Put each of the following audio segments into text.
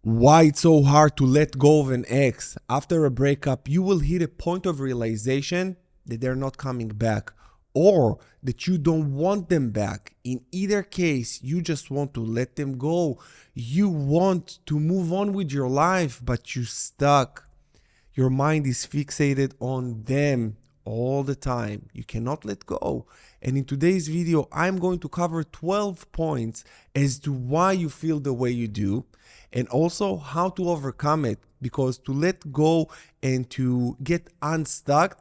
Why it's so hard to let go of an ex. After a breakup, you will hit a point of realization that they're not coming back or that you don't want them back. In either case, you just want to let them go. You want to move on with your life, but you're stuck. Your mind is fixated on them all the time. You cannot let go. And in today's video, I'm going to cover 12 points as to why you feel the way you do and also how to overcome it. Because to let go and to get unstuck,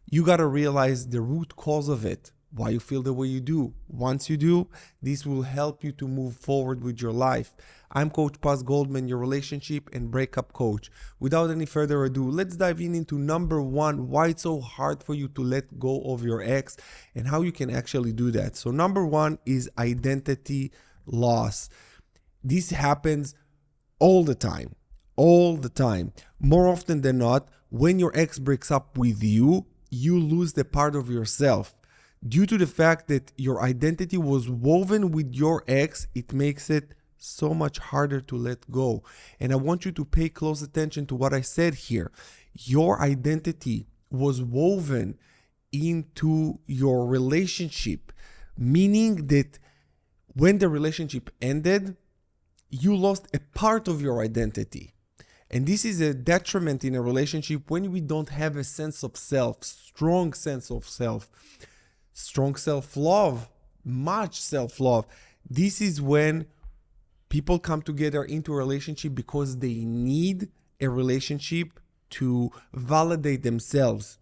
you got to realize the root cause of it, why you feel the way you do. Once you do, this will help you to move forward with your life. I'm Coach Paz, Goldman, your relationship and breakup coach. Without any further ado, let's dive into number one, why it's so hard for you to let go of your ex and how you can actually do that. So number one is identity loss. This happens all the time, More often than not, when your ex breaks up with you, you lose the part of yourself. Due to the fact that your identity was woven with your ex, it makes it so much harder to let go. And I want you to pay close attention to what I said here. Your identity was woven into your relationship, meaning that when the relationship ended, you lost a part of your identity. And this is a detriment in a relationship when we don't have a sense of self, strong sense of self, strong self-love, much self-love. This is when people come together into a relationship because they need a relationship to validate themselves.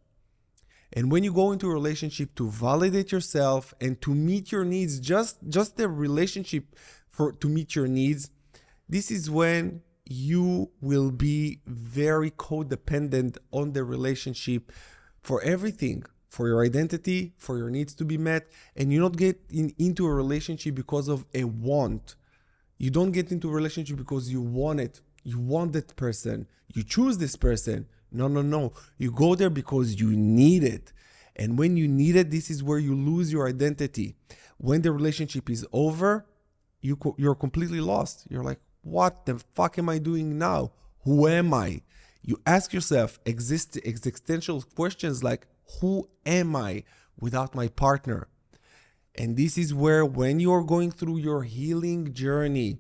And when you go into a relationship to validate yourself and to meet your needs, just the relationship to meet your needs, this is when you will be very codependent on the relationship for everything, for your identity, for your needs to be met, and you don't get into a relationship because of a want. You don't get into a relationship because you want it. You want that person. You choose this person. No. You go there because you need it. And when you need it, this is where you lose your identity. When the relationship is over, you're completely lost. You're like, what the fuck am I doing now? Who am I? You ask yourself existential questions like, who am I without my partner? And this is where, when you're going through your healing journey,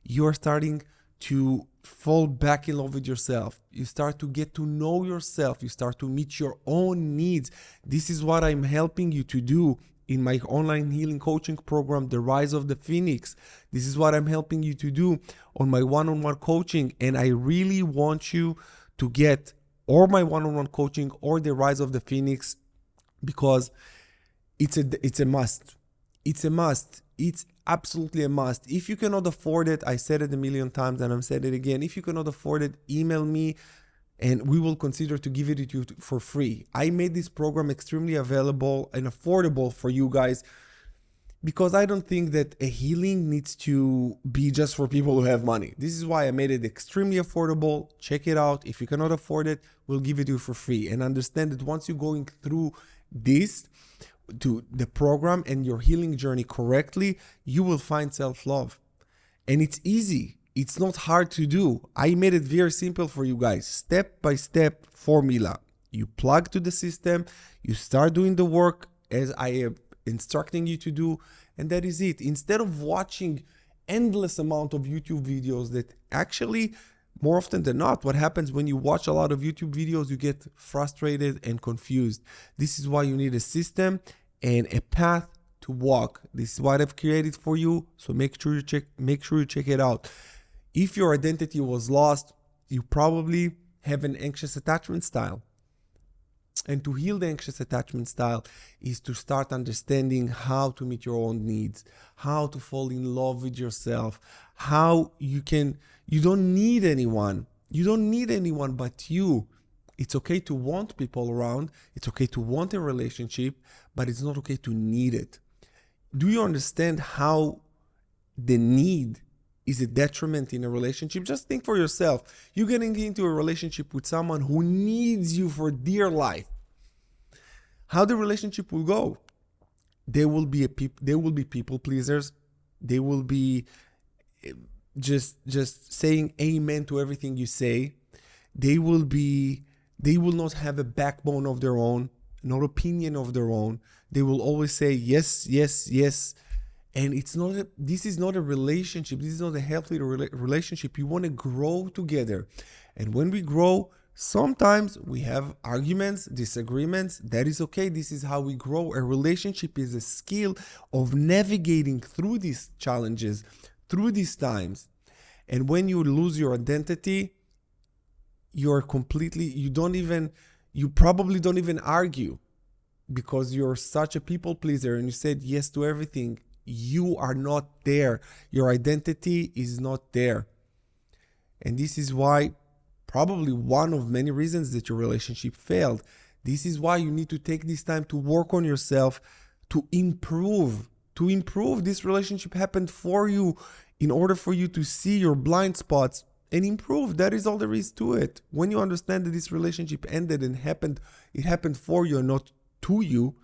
you're starting to fall back in love with yourself. You start to get to know yourself. You start to meet your own needs. This is what I'm helping you to do in my online healing coaching program, The Rise of the Phoenix. This is what I'm helping you to do on my one-on-one coaching. And I really want you to get or my one-on-one coaching or The Rise of the Phoenix, because it's a must. It's a must. It's absolutely a must. If you cannot afford it, I said it a million times and I'm saying it again. If you cannot afford it, email me and we will consider to give it to you for free. I made this program extremely available and affordable for you guys because I don't think that a healing needs to be just for people who have money. This is why I made it extremely affordable. Check it out. If you cannot afford it, we'll give it to you for free. And understand that once you're going through this, to the program and your healing journey correctly, you will find self-love. And it's easy. It's not hard to do. I made it very simple for you guys. Step-by-step formula. You plug to the system, you start doing the work as I am instructing you to do, and that is it. Instead of watching endless amount of YouTube videos that actually, more often than not, what happens when you watch a lot of YouTube videos, you get frustrated and confused. This is why you need a system and a path to walk. This is what I've created for you. So make sure you check it out. If your identity was lost, you probably have an anxious attachment style. And to heal the anxious attachment style is to start understanding how to meet your own needs, how to fall in love with yourself, how you don't need anyone. You don't need anyone but you. It's okay to want people around. It's okay to want a relationship, but it's not okay to need it. Do you understand how the need is a detriment in a relationship? Just think for yourself. You're getting into a relationship with someone who needs you for dear life. How the relationship will go? They will be people pleasers. They will be just saying amen to everything you say. They will not have a backbone of their own, no opinion of their own. They will always say yes, yes, yes. And this is not a relationship. This is not a healthy relationship. You want to grow together. And when we grow, sometimes we have arguments, disagreements. That is okay. This is how we grow. A relationship is a skill of navigating through these challenges, through these times. And when you lose your identity, you probably don't even argue, because you're such a people pleaser and you said yes to everything. You are not there. Your identity is not there. And this is why, probably one of many reasons that your relationship failed. This is why you need to take this time to work on yourself, to improve. This relationship happened for you in order for you to see your blind spots and improve. That is all there is to it. When you understand that this relationship ended and it happened for you and not to you,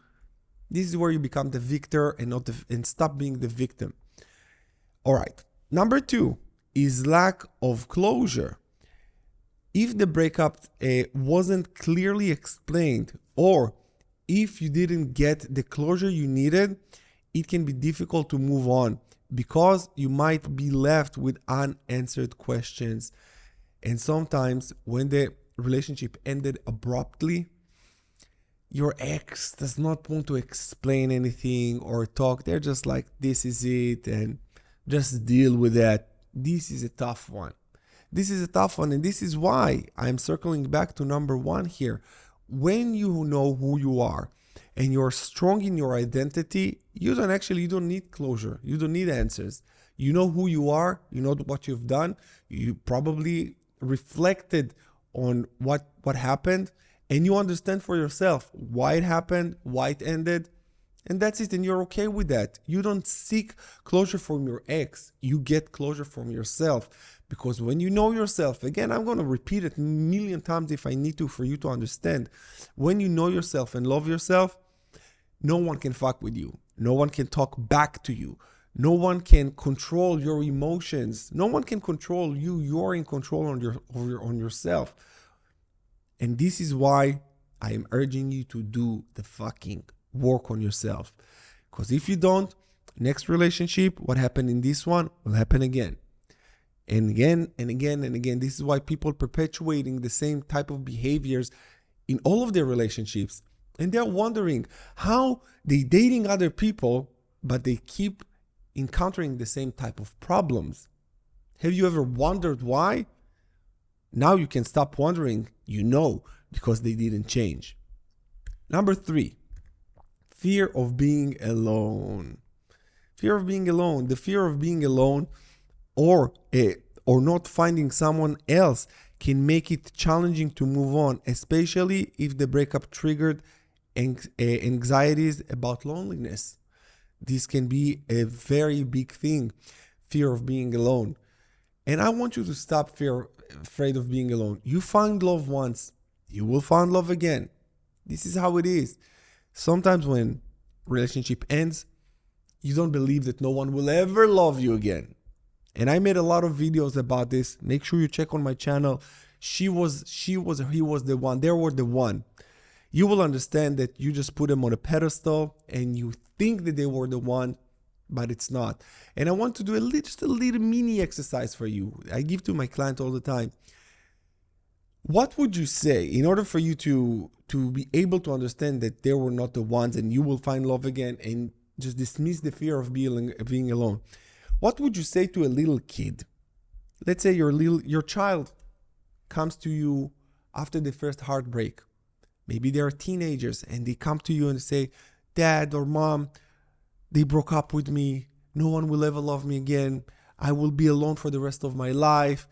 this is where you become the victor and stop being the victim. All right. Number 2 is lack of closure. If the breakup wasn't clearly explained, or if you didn't get the closure you needed, it can be difficult to move on, because you might be left with unanswered questions. And sometimes when the relationship ended abruptly, your ex does not want to explain anything or talk. They're just like, this is it, and just deal with that. This is a tough one. And this is why I'm circling back to number 1 here. When you know who you are and you're strong in your identity, you don't need closure. You don't need answers. You know who you are. You know what you've done. You probably reflected on what happened, and you understand for yourself why it happened, why it ended, and that's it. And you're okay with that. You don't seek closure from your ex. You get closure from yourself, because when you know yourself, again, I'm going to repeat it a million times if I need to for you to understand. When you know yourself and love yourself, no one can fuck with you. No one can talk back to you. No one can control your emotions. No one can control you. You're in control on yourself. And this is why I am urging you to do the fucking work on yourself. Because if you don't, next relationship, what happened in this one will happen again. And again and again and again. This is why people perpetuating the same type of behaviors in all of their relationships. And they're wondering how they dating other people, but they keep encountering the same type of problems. Have you ever wondered why? Now you can stop wondering, because they didn't change. Number 3, fear of being alone. Fear of being alone. The fear of being alone or not finding someone else can make it challenging to move on, especially if the breakup triggered anxieties about loneliness. This can be a very big thing, fear of being alone. And I want you to stop afraid of being alone. You find love once, you will find love again. This is how it is. Sometimes when relationship ends, you don't believe that no one will ever love you again. And I made a lot of videos about this. Make sure you check on my channel. He was the one. They were the one. You will understand that you just put them on a pedestal and you think that they were the one, but it's not. And I want to do just a little mini exercise for you. I give to my client all the time. What would you say in order for you to be able to understand that they were not the ones and you will find love again and just dismiss the fear of being alone? What would you say to a little kid? Let's say your child comes to you after the first heartbreak. Maybe they are teenagers and they come to you and say, Dad or Mom, they broke up with me. No one will ever love me again. I will be alone for the rest of my life.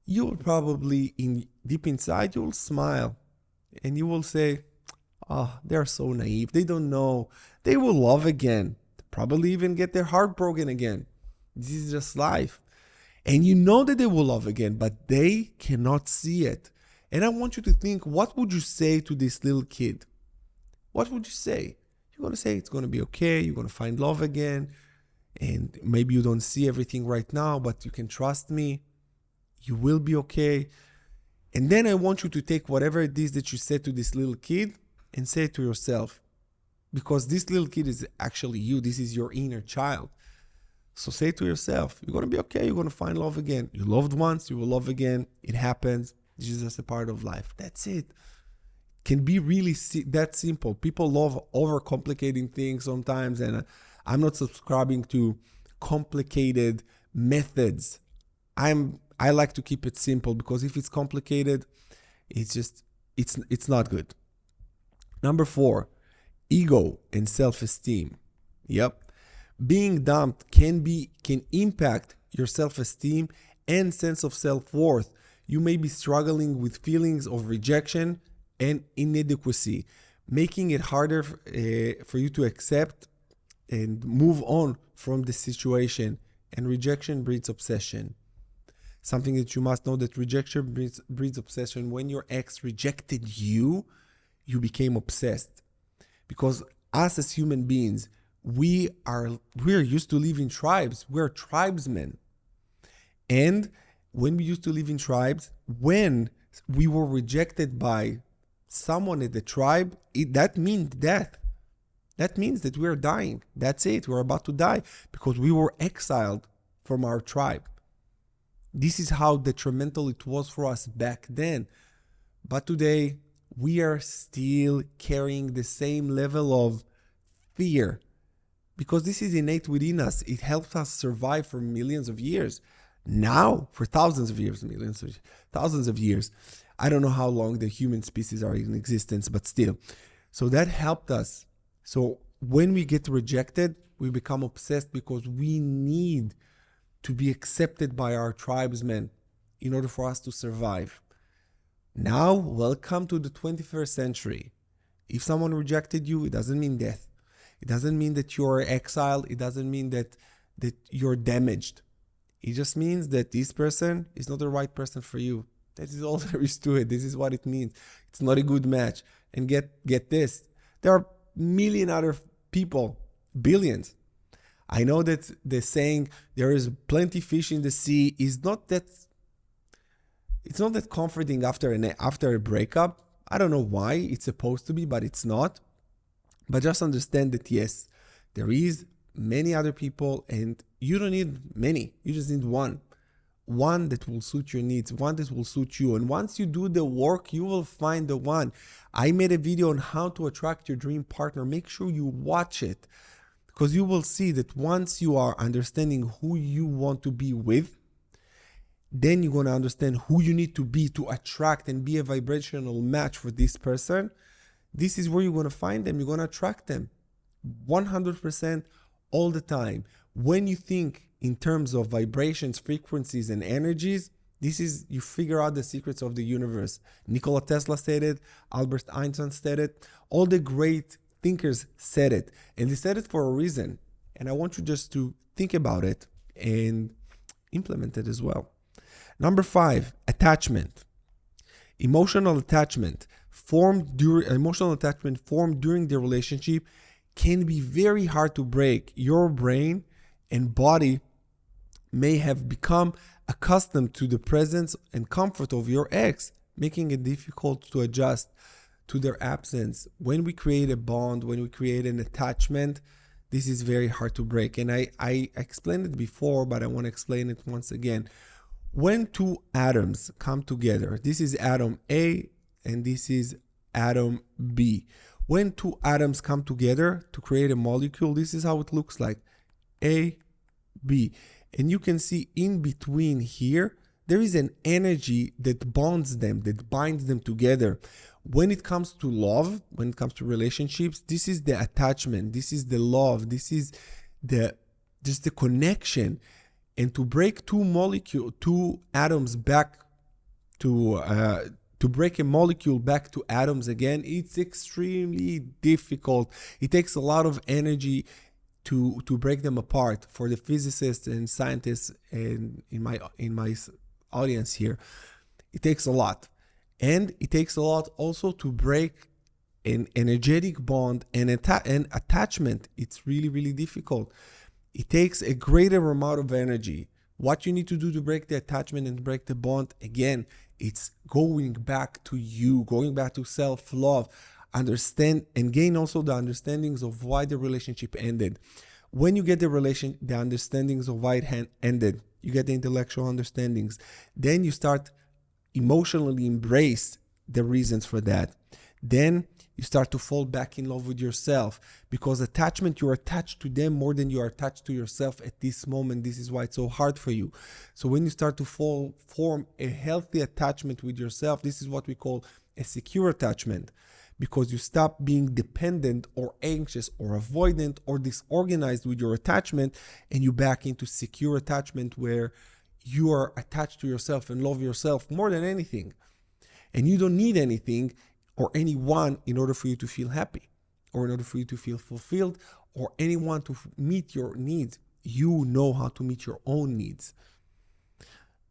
You will probably, deep inside, you will smile and you will say, they're so naive. They don't know. They will love again. Probably even get their heart broken again. This is just life. And you know that they will love again, but they cannot see it. And I want you to think, what would you say to this little kid? What would you say? You're going to say it's going to be okay. You're going to find love again. and maybe you don't see everything right now, but you can trust me. You will be okay. And then I want you to take whatever it is that you said to this little kid and say it to yourself. Because this little kid is actually you. This is your inner child. So say to yourself, you're going to be okay. You're going to find love again. You loved once, you will love again. It happens. This is just a part of life. That's it. Can be really that simple. People love overcomplicating things sometimes, and I'm not subscribing to complicated methods. I like to keep it simple, because if it's complicated, it's not good. Number 4, ego and self-esteem. Yep. Being dumped can impact your self-esteem and sense of self-worth. You may be struggling with feelings of rejection and inadequacy, making it harder for you to accept and move on from the situation. And rejection breeds obsession. Something that you must know, that rejection breeds obsession. When your ex rejected you, you became obsessed. Because us as human beings, we're used to live in tribes. We're tribesmen. And when we used to live in tribes, when we were rejected by someone in the tribe, that means death. That means that we're dying. That's it. We're about to die because we were exiled from our tribe. This is how detrimental it was for us back then. But today, we are still carrying the same level of fear, because this is innate within us. It helped us survive for millions of years. Now, for thousands of years, thousands of years. I don't know how long the human species are in existence, but still. So that helped us. So when we get rejected, we become obsessed because we need to be accepted by our tribesmen in order for us to survive. Now, welcome to the 21st century. If someone rejected you, it doesn't mean death. It doesn't mean that you're exiled. It doesn't mean that you're damaged. It just means that this person is not the right person for you. That is all there is to it. This is what it means. It's not a good match. And get this. There are million other people, billions. I know that the saying there is plenty fish in the sea is not that. It's not that comforting after a breakup. I don't know why it's supposed to be, but it's not. But just understand that yes, there is many other people, and you don't need many. You just need one. One that will suit your needs, one that will suit you. And once you do the work, you will find the one. I made a video on how to attract your dream partner. Make sure you watch it, because you will see that once you are understanding who you want to be with, then you're going to understand who you need to be to attract and be a vibrational match for this person. This is where you're going to find them. You're going to attract them 100% all the time. When you think in terms of vibrations, frequencies, and energies, you figure out the secrets of the universe. Nikola Tesla said it. Albert Einstein said it. All the great thinkers said it. And they said it for a reason. And I want you just to think about it and implement it as well. Number 5, attachment. Emotional attachment formed during the relationship can be very hard to break. Your brain and body may have become accustomed to the presence and comfort of your ex, making it difficult to adjust to their absence. When we create a bond, when we create an attachment, this is very hard to break. And I explained it before, but I want to explain it once again. When two atoms come together, this is atom A and this is atom B. When two atoms come together to create a molecule, this is how it looks like. A, B. And you can see in between here, there is an energy that bonds them, that binds them together. When it comes to love, when it comes to relationships, this is the attachment, this is the love, this is just the connection. And to break two atoms back to break a molecule back to atoms again, it's extremely difficult. It takes a lot of energy to break them apart. For the physicists and scientists and in my audience here, it takes a lot. And it takes a lot also to break an energetic bond and attachment. It's really, really difficult. It takes a greater amount of energy. What you need to do to break the attachment and break the bond, again, it's going back to you, going back to self-love, understand and gain also the understandings of why the relationship ended. When you get the understandings of why it ended, you get the intellectual understandings, then you start emotionally embrace the reasons for that. Then you start to fall back in love with yourself, because attachment, you're attached to them more than you are attached to yourself at this moment. This is why it's so hard for you. So when you start to form a healthy attachment with yourself, this is what we call a secure attachment, because you stop being dependent or anxious or avoidant or disorganized with your attachment, and you back into secure attachment where you are attached to yourself and love yourself more than anything. And you don't need anything or anyone in order for you to feel happy, or in order for you to feel fulfilled, or anyone to meet your needs. You know how to meet your own needs.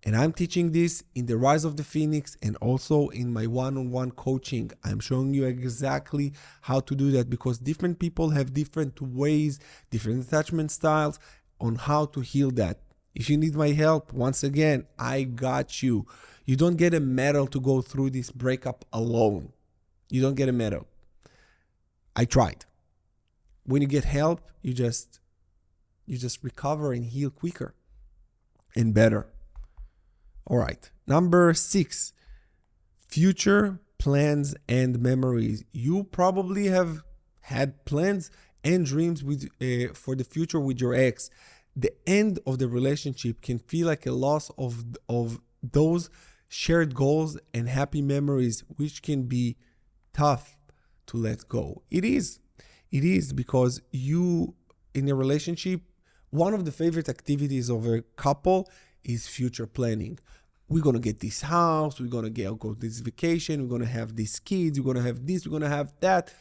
And I'm teaching this in the Rise of the Phoenix and also in my one-on-one coaching. I'm showing you exactly how to do that, because different people have different ways, different attachment styles on how to heal that. If you need my help, once again, I got you. You don't get a medal to go through this breakup alone. You don't get a medal. I tried. When you get help, you just recover and heal quicker and better. All right. Number 6, future plans and memories. You probably have had plans and dreams for the future with your ex. The end of the relationship can feel like a loss of those shared goals and happy memories, which can be tough to let go. It is because you, in a relationship, one of the favorite activities of a couple is future planning. We're going to get this house, we're going to go this vacation, we're going to have these kids, we're going to have this, we're going to have that.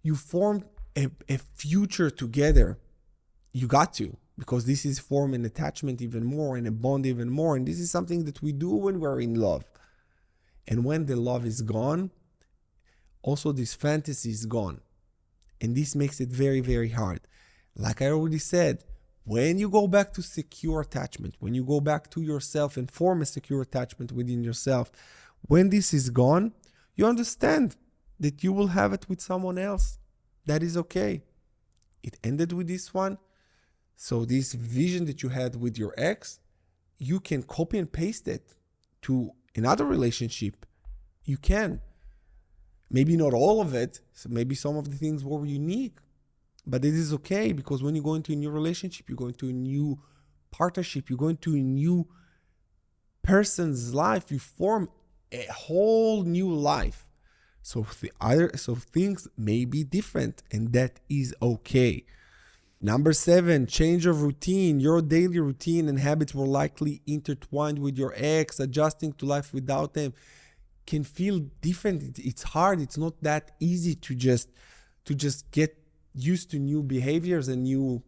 You form a future together. You got to, because this is form an attachment even more and a bond even more. And this is something that we do when we're in love. And when the love is gone, also this fantasy is gone. And this makes it very, very hard. Like I already said, when you go back to secure attachment, when you go back to yourself and form a secure attachment within yourself, when this is gone, you understand that you will have it with someone else. That is okay. It ended with this one. So this vision that you had with your ex, you can copy and paste it to another relationship. You can. Maybe not all of it. So maybe some of the things were unique. But it is okay, because when you go into a new relationship, you go into a new partnership, you go into a new person's life, you form a whole new life. So things may be different, and that is okay. Number 7, change of routine. Your daily routine and habits were likely intertwined with your ex. Adjusting to life without them can feel different. It's hard. It's not that easy to just get used to new behaviors and new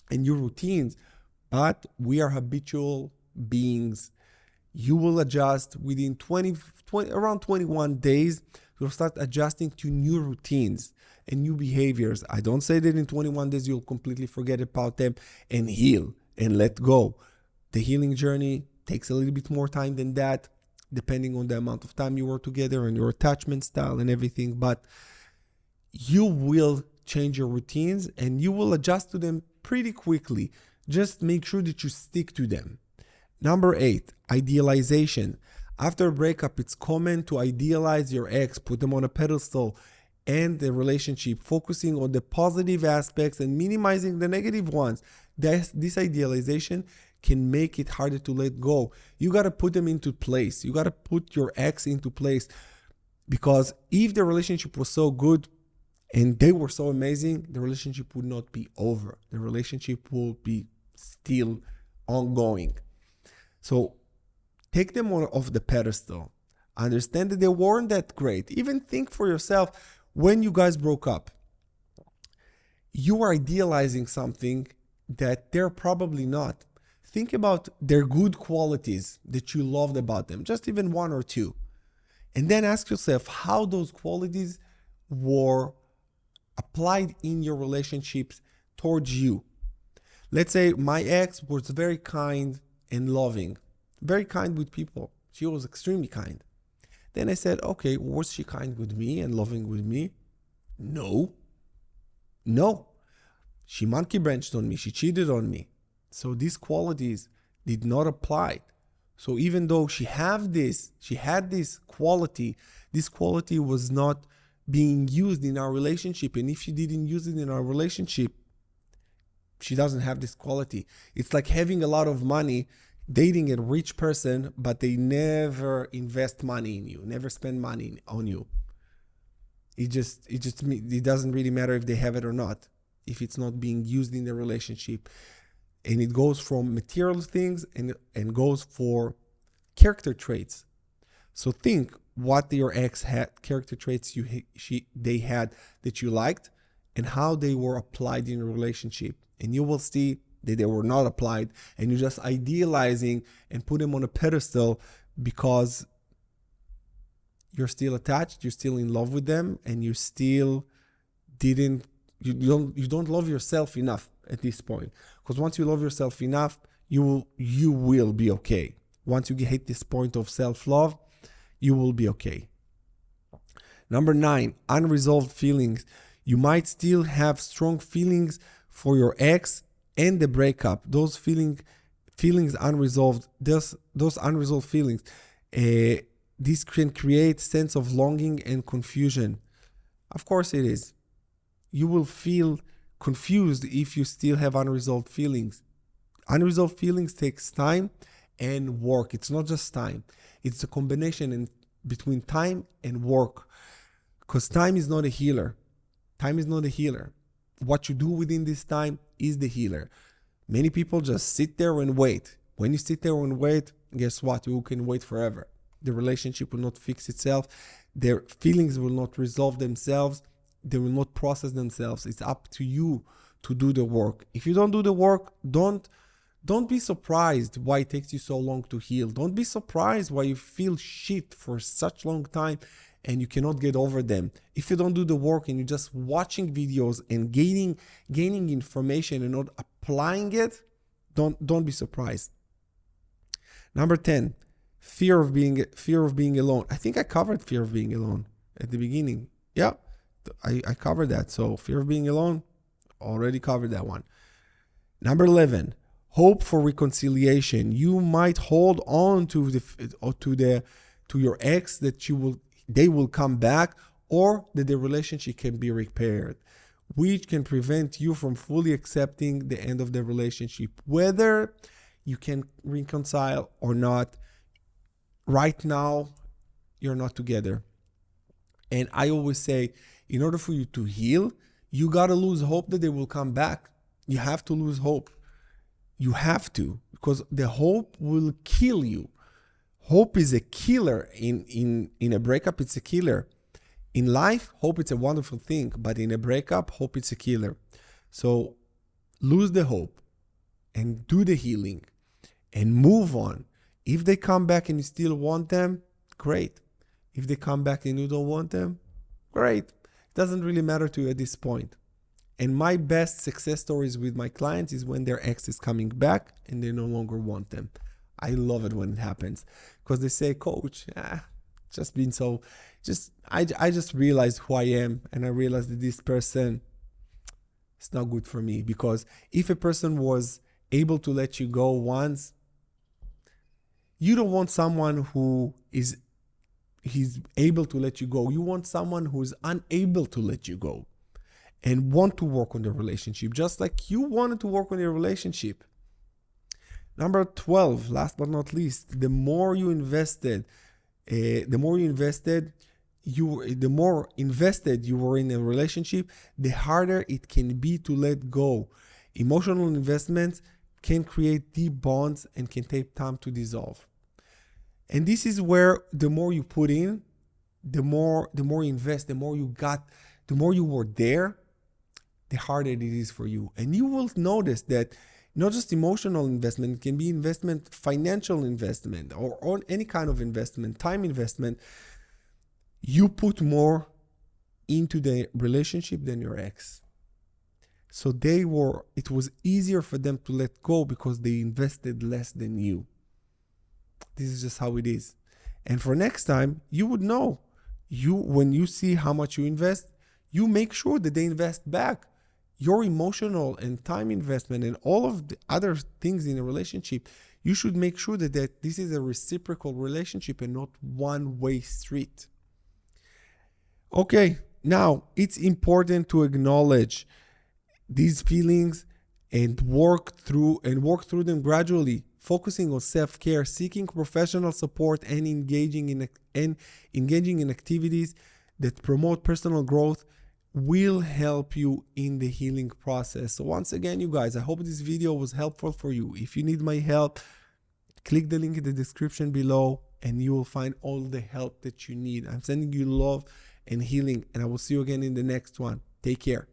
routines. But we are habitual beings. You will adjust within around 21 days. You'll start adjusting to new routines and new behaviors. I don't say that in 21 days you'll completely forget about them and heal and let go. The healing journey takes a little bit more time than that, depending on the amount of time you were together and your attachment style and everything. But you will change your routines and you will adjust to them pretty quickly. Just make sure that you stick to them. Number 8, idealization. After a breakup, it's common to idealize your ex, put them on a pedestal, and the relationship, focusing on the positive aspects and minimizing the negative ones. This idealization can make it harder to let go. You got to put them into place. You got to put your ex into place, because if the relationship was so good and they were so amazing, the relationship would not be over. The relationship will be still ongoing. So take them off the pedestal. Understand that they weren't that great. Even think for yourself, when you guys broke up, you are idealizing something that they're probably not. Think about their good qualities that you loved about them, just even one or two. And then ask yourself how those qualities were applied in your relationships towards you. Let's say my ex was very kind and loving, very kind with people. She was extremely kind. Then I said, okay, was she kind with me and loving with me? No. She monkey branched on me. She cheated on me. So these qualities did not apply. So even though she had this quality, this quality was not being used in our relationship. And if she didn't use it in our relationship, she doesn't have this quality. It's like having a lot of money, dating a rich person, but they never invest money in you, never spend money on you. It doesn't really matter if they have it or not, if it's not being used in the relationship. And it goes from material things and goes for character traits. So think what your ex had, character traits they had that you liked, and how they were applied in a relationship. And you will see that they were not applied, and you're just idealizing and put them on a pedestal because you're still attached, you're still in love with them, and you still you don't love yourself enough at this point. Because once you love yourself enough, you will be okay. Once you hit this point of self-love, you will be okay. Number 9, unresolved feelings. You might still have strong feelings for your ex and the breakup. Those feelings unresolved, those unresolved feelings, this can create sense of longing and confusion. Of course it is. You will feel confused if you still have unresolved feelings. Unresolved feelings takes time and work. It's not just time. It's a combination between time and work. Because time is not a healer. Time is not a healer. What you do within this time is the healer. Many people just sit there and wait. When you sit there and wait, guess what? You can wait forever. The relationship will not fix itself. Their feelings will not resolve themselves. They will not process themselves. It's up to you to do the work. If you don't do the work, don't be surprised why it takes you so long to heal. Don't be surprised why you feel shit for such long time and you cannot get over them. If you don't do the work and you're just watching videos and gaining information and not applying it, don't be surprised. Number 10, fear of being alone. I think I covered fear of being alone at the beginning. Yeah, I covered that. So fear of being alone, already covered that one. Number 11, hope for reconciliation. You might hold on to your ex that they will come back, or that the relationship can be repaired, which can prevent you from fully accepting the end of the relationship, whether you can reconcile or not. Right now, you're not together. And I always say, in order for you to heal, you got to lose hope that they will come back. You have to lose hope. You have to, because the hope will kill you. Hope is a killer. In a breakup, it's a killer. In life, hope is a wonderful thing, but in a breakup, hope is a killer. So lose the hope and do the healing and move on. If they come back and you still want them, great. If they come back and you don't want them, great. It doesn't really matter to you at this point. And my best success stories with my clients is when their ex is coming back and they no longer want them. I love it when it happens, because they say, Coach, I just realized who I am, and I realized that this person is not good for me. Because if a person was able to let you go once, you don't want someone who he's able to let you go. You want someone who is unable to let you go and want to work on the relationship, just like you wanted to work on your relationship. Number 12, last but not least, the more invested you were in a relationship, the harder it can be to let go. Emotional investments can create deep bonds and can take time to dissolve. And this is where the more you put in, the more you invest, the more you got, the more you were there, the harder it is for you. And you will notice that not just emotional investment, it can be investment, financial investment, or any kind of investment, time investment. You put more into the relationship than your ex. So it was easier for them to let go because they invested less than you. This is just how it is. And for next time, you would know. When you see how much you invest, you make sure that they invest back. Your emotional and time investment and all of the other things in a relationship, you should make sure that this is a reciprocal relationship and not one-way street. Okay, now it's important to acknowledge these feelings and work through them gradually, focusing on self-care, seeking professional support, and engaging in activities that promote personal growth will help you in the healing process. So once again, you guys, I hope this video was helpful for you. If you need my help, click the link in the description below and you will find all the help that you need. I'm sending you love and healing, and I will see you again in the next one. Take care.